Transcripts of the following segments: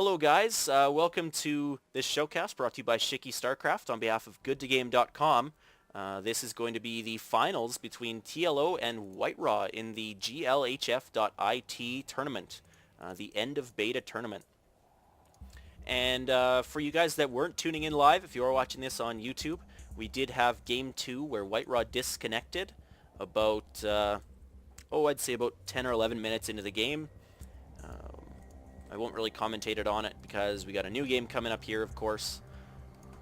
Hello guys, welcome to this showcast brought to you by Starcraft on behalf of GoodToGame.com. This is going to be the finals between TLO and WhiteRa in the GLHF.IT tournament, the end of beta tournament. And for you guys that weren't tuning in live, if you are watching this on YouTube, we did have Game 2 where WhiteRa disconnected about, I'd say about 10 or 11 minutes into the game. I won't really commentate on it because we got a new game coming up here, of course.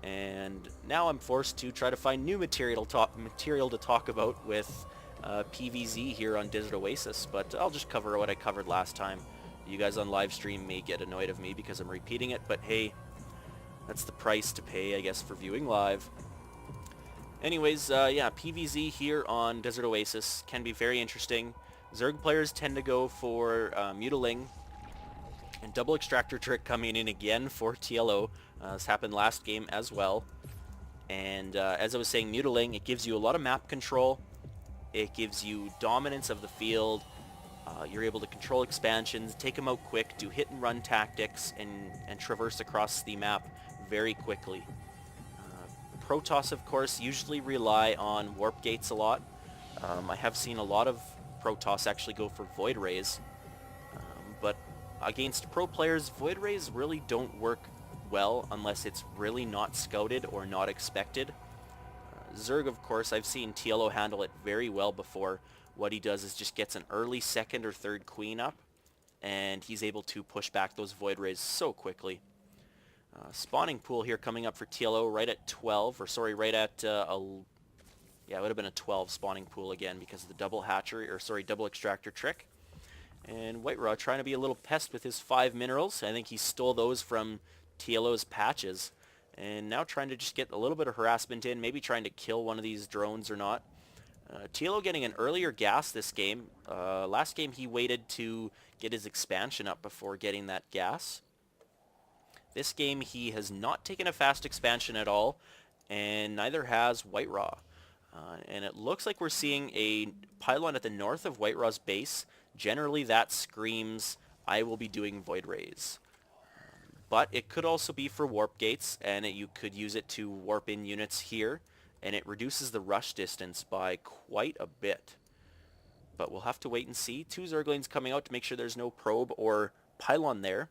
And now I'm forced to try to find new material to talk about with PVZ here on Desert Oasis. But I'll just cover what I covered last time. You guys on live stream may get annoyed of me because I'm repeating it, but hey, that's the price to pay, I guess, for viewing live. Anyways, yeah, PVZ here on Desert Oasis can be very interesting. Zerg players tend to go for Mutiling. And double extractor trick coming in again for TLO. This happened last game as well. And as I was saying, Mutiling, it gives you a lot of map control. It gives you dominance of the field. You're able to control expansions, take them out quick, do hit and run tactics, and traverse across the map very quickly. Protoss, of course, usually rely on warp gates a lot. I have seen a lot of Protoss actually go for void rays. But against pro players, void rays really don't work well unless it's really not scouted or not expected. Zerg, of course, I've seen TLO handle it very well before. What he does is just gets an early second or third queen up, and he's able to push back those void rays so quickly. Spawning pool here coming up for TLO right at 12, or sorry, right at yeah, it would have been a 12 spawning pool again because of the double hatchery, or sorry, double extractor trick. And WhiteRa trying to be a little pest with his 5 minerals. I think he stole those from TLO's patches. And now trying to just get a little bit of harassment in, maybe trying to kill one of these drones or not. TLO getting an earlier gas this game. Last game he waited to get his expansion up before getting that gas. This game he has not taken a fast expansion at all, and neither has WhiteRa. And it looks like we're seeing a pylon at the north of WhiteRa's base. Generally that screams, I will be doing void rays. But it could also be for warp gates, and you could use it to warp in units here, and it reduces the rush distance by quite a bit. But we'll have to wait and see. 2 Zerglings coming out to make sure there's no probe or pylon there,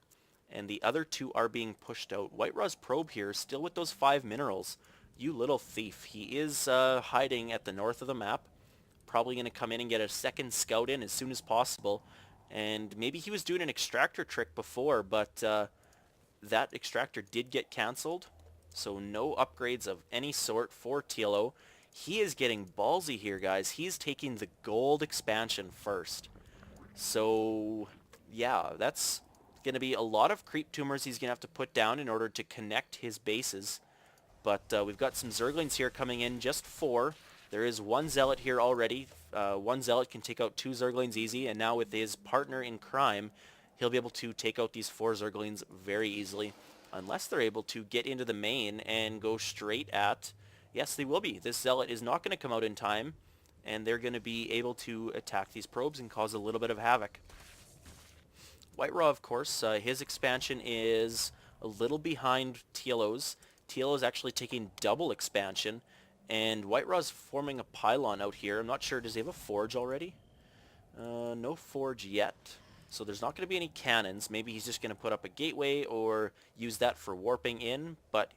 and the other 2 are being pushed out. WhiteRa's probe here, still with those 5 minerals. You little thief. He is hiding at the north of the map. Probably going to come in and get a second scout in as soon as possible. And maybe he was doing an extractor trick before, but that extractor did get cancelled. So no upgrades of any sort for TLO. He is getting ballsy here, guys. He's taking the gold expansion first. So yeah, that's going to be a lot of creep tumors he's going to have to put down in order to connect his bases. But we've got some Zerglings here coming in, just 4. There is 1 Zealot here already. 1 Zealot can take out 2 Zerglings easy, and now with his partner in crime, he'll be able to take out these 4 Zerglings very easily. Unless they're able to get into the main and go straight at... Yes, they will be. This Zealot is not going to come out in time, and they're going to be able to attack these probes and cause a little bit of havoc. WhiteRa, of course, his expansion is a little behind TLO's. TLO's actually taking double expansion, and WhiteRa's forming a pylon out here. I'm not sure, does he have a forge already? No forge yet. So there's not going to be any cannons. Maybe he's just going to put up a gateway or use that for warping in, but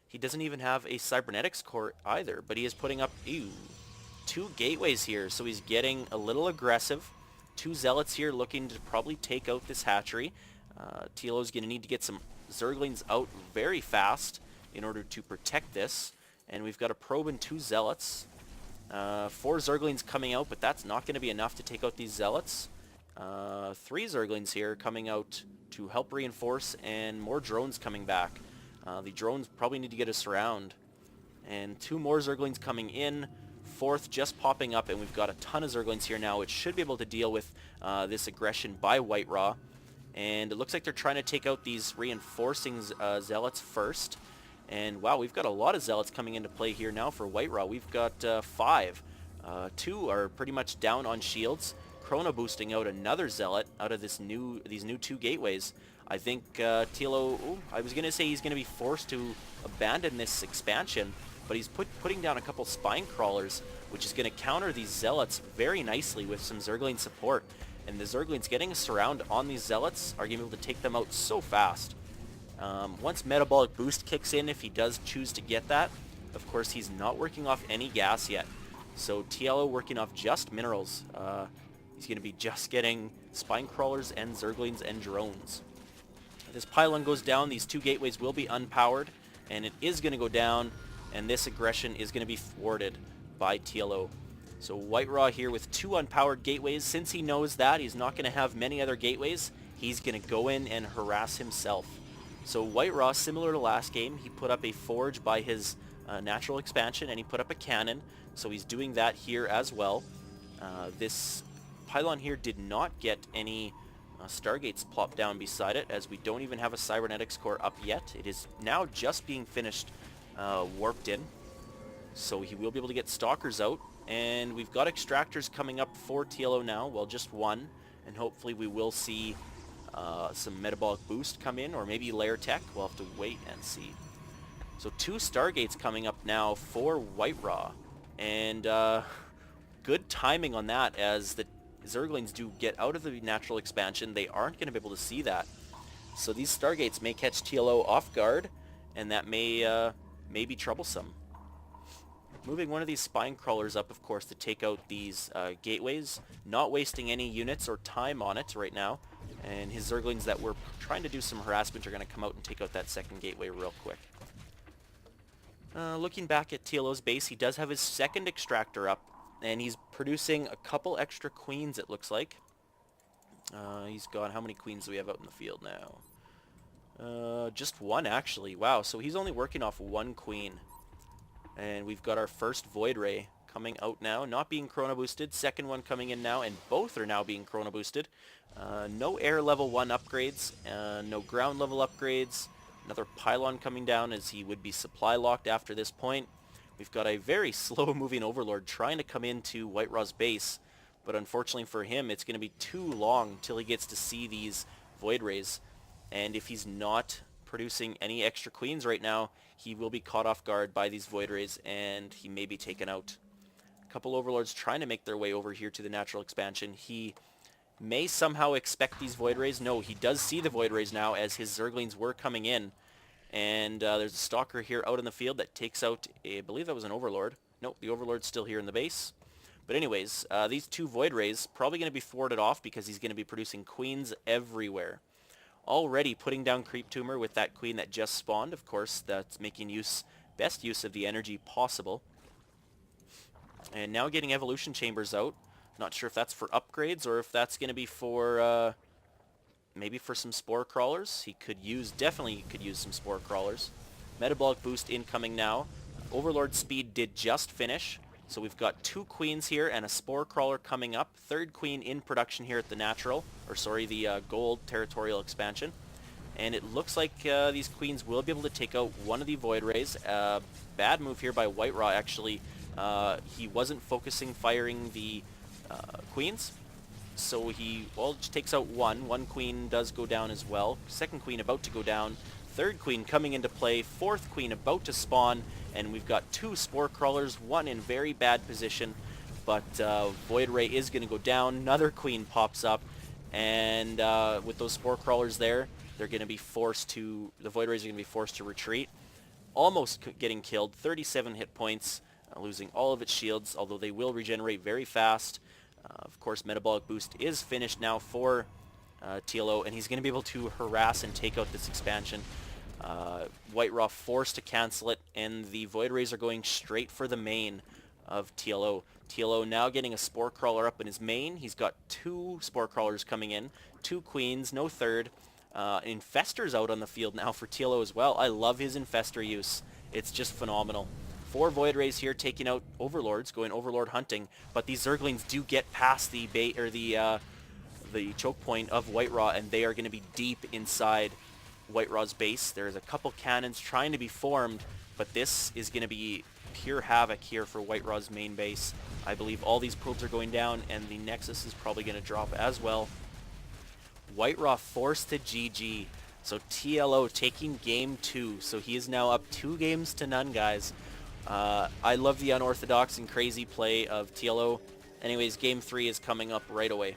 he doesn't even have a cybernetics core either. But he is putting up, 2 gateways here, so he's getting a little aggressive. 2 zealots here looking to probably take out this hatchery. TLO's going to need to get some Zerglings out very fast in order to protect this. And we've got a probe and 2 zealots. 4 Zerglings coming out, but that's not going to be enough to take out these zealots. 3 Zerglings here coming out to help reinforce, and more drones coming back. The drones probably need to get a surround. And 2 more Zerglings coming in. 4th just popping up, and we've got a ton of Zerglings here now, which should be able to deal with this aggression by WhiteRa. And it looks like they're trying to take out these reinforcing zealots first. And wow, we've got a lot of zealots coming into play here now for WhiteRa. We've got 5. 2 are pretty much down on shields. chrono boosting out another zealot out of these new 2 gateways. I think TLO, I was going to say he's going to be forced to abandon this expansion, but he's putting down a couple spine crawlers, which is going to counter these zealots very nicely with some Zergling support. And the Zerglings getting a surround on these zealots are going to be able to take them out so fast. Once Metabolic Boost kicks in, if he does choose to get that, of course he's not working off any gas yet. So TLO working off just minerals. He's going to be just getting spine crawlers and Zerglings and drones. This pylon goes down, these 2 gateways will be unpowered, and it is going to go down, and this aggression is going to be thwarted by TLO. So WhiteRa here with 2 unpowered gateways. Since he knows that he's not going to have many other gateways, he's going to go in and harass himself. So WhiteRa, similar to last game, he put up a forge by his natural expansion, and he put up a cannon, so he's doing that here as well. This pylon here did not get any Stargates plopped down beside it, as we don't even have a Cybernetics core up yet. It is now just being finished warped in, so he will be able to get Stalkers out. And we've got Extractors coming up for TLO now, well, just 1, and hopefully we will see some Metabolic Boost come in, or maybe Lair Tech. We'll have to wait and see. So 2 Stargates coming up now for WhiteRa, and good timing on that, as the Zerglings do get out of the natural expansion. They aren't going to be able to see that. So these Stargates may catch TLO off guard, and that may be troublesome. Moving one of these spine crawlers up, of course, to take out these gateways, not wasting any units or time on it right now. And his Zerglings that were trying to do some harassment are going to come out and take out that second gateway real quick. Looking back at TLO's base, he does have his second extractor up, and he's producing a couple extra queens, it looks like. He's got, how many queens do we have out in the field now? Just 1, actually. Wow, so he's only working off 1 queen. And we've got our first Void Ray coming out now, not being chrono boosted. Second one coming in now, and both are now being chrono boosted. No air level 1 upgrades, no ground level upgrades. Another pylon coming down, as he would be supply locked after this point. We've got a very slow moving Overlord trying to come into WhiteRa's base, but unfortunately for him it's going to be too long till he gets to see these Void Rays. And if he's not producing any extra queens right now, he will be caught off guard by these Void Rays, and he may be taken out. A couple Overlords trying to make their way over here to the natural expansion. He may somehow expect these Void Rays. No, he does see the Void Rays now, as his Zerglings were coming in. And there's a Stalker here out in the field that takes out, I believe that was an Overlord. Nope, the Overlord's still here in the base. But anyways, these 2 Void Rays probably going to be thwarted off, because he's going to be producing queens everywhere. Already putting down Creep Tumor with that queen that just spawned. Of course, that's making best use of the energy possible. And now getting Evolution Chambers out. Not sure if that's for upgrades, or if that's going to be for maybe for some Spore Crawlers. He could definitely could use some Spore Crawlers. Metabolic Boost incoming now. Overlord Speed did just finish. So we've got 2 queens here and a Spore Crawler coming up. 3rd queen in production here at the natural, or sorry, the gold territorial expansion. And it looks like these queens will be able to take out one of the Void Rays. Bad move here by WhiteRa, actually. He wasn't focusing firing the queens. So he, well, just takes out 1. 1 queen does go down as well. 2nd queen about to go down. 3rd queen coming into play. 4th queen about to spawn. And we've got 2 Spore Crawlers, 1 in very bad position. But Void Ray is going to go down. Another queen pops up. And with those Spore Crawlers there, they're going to be forced to, the Void Rays are going to be forced to retreat. Almost getting killed. 37 hit points. Losing all of its shields, although they will regenerate very fast. Of course, Metabolic Boost is finished now for TLO, and he's going to be able to harass and take out this expansion. WhiteRa forced to cancel it, and the Void Rays are going straight for the main of TLO. TLO now getting a Spore Crawler up in his main. He's got 2 Spore Crawlers coming in, 2 queens, no 3rd. Infestor's out on the field now for TLO as well. I love his Infestor use. It's just phenomenal. 4 Void Rays here taking out Overlords, going Overlord hunting, but these Zerglings do get past the bait, or the choke point of WhiteRa, and they are going to be deep inside WhiteRa's base. There's a couple cannons trying to be formed, but this is going to be pure havoc here for WhiteRa's main base. I believe all these probes are going down, and the Nexus is probably going to drop as well. WhiteRa forced to GG. So TLO taking game 2. So he is now up 2 games to none, guys. I love the unorthodox and crazy play of TLO. Anyways, game 3 is coming up right away.